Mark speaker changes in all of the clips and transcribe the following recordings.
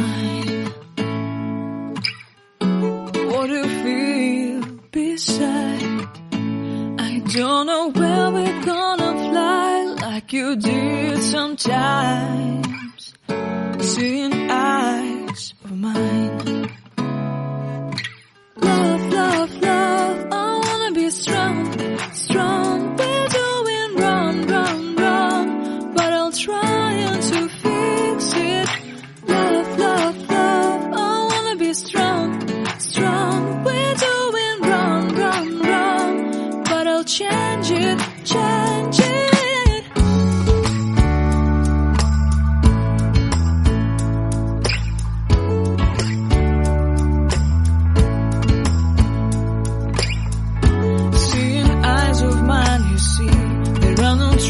Speaker 1: mine. What do you feel beside? I don't know where we're gonna fly like you did sometimes. Seeing eyes of mine. Love, love, love, I wanna be strong, strong. We're doing wrong, wrong, wrong, but I'll try to fix it. Love, love, love, I wanna be strong, strong. We're doing wrong, wrong, wrong, but I'll change it, change it.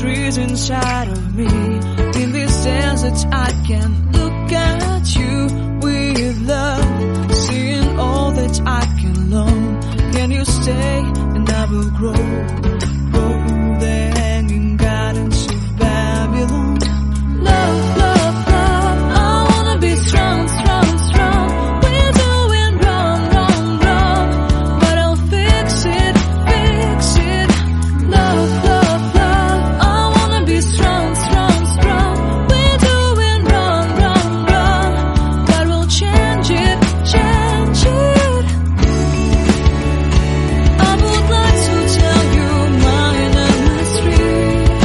Speaker 1: Trees inside of me. In this desert I can look at you with love. Seeing all that I can learn. Can you stay and I will grow? Grow the hanging gardens of Babylon. Love, love, love, I wanna be strong, strong, strong. We're doing wrong, wrong, wrong, but I'll fix it, fix it. Love, love, strong, strong, strong. We're doing wrong, wrong, wrong, but we'll change it, change it. I would like to tell you mine and my streets.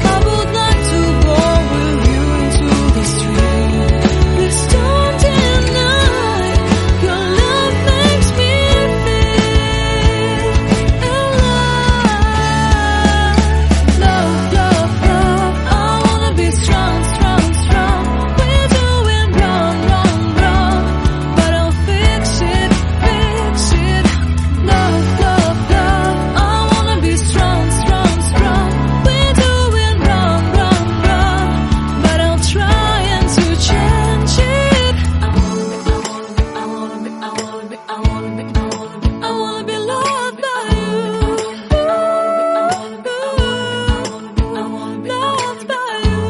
Speaker 1: I would like to go with you into the street. Please don't deny your love makes me feel alive. Love, love, I wanna be strong, strong, strong. We're doing wrong, wrong, wrong, but I'll fix it, fix it. Love, love, love, I wanna be strong, strong, strong. We're doing wrong, wrong, wrong, but I'll try to change it. I wanna be loved by you. Loved by you.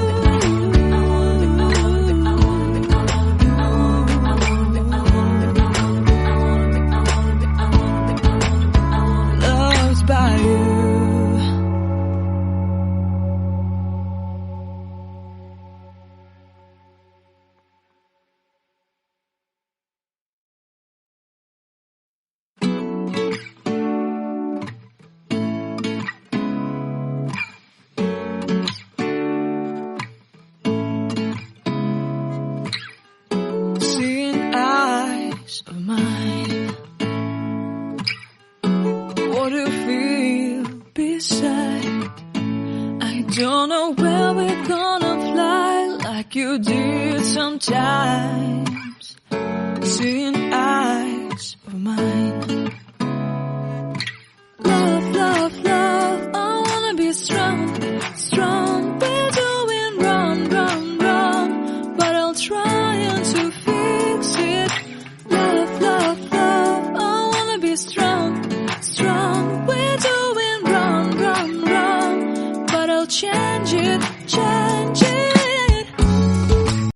Speaker 1: Loved by you. Seeing eyes of mine. What do you feel beside? I don't know where we're gonna fly like you did sometimes. Seeing eyes of mine. Love, love, love, I wanna be strong, strong. We're doing wrong, wrong, wrong, but I'll try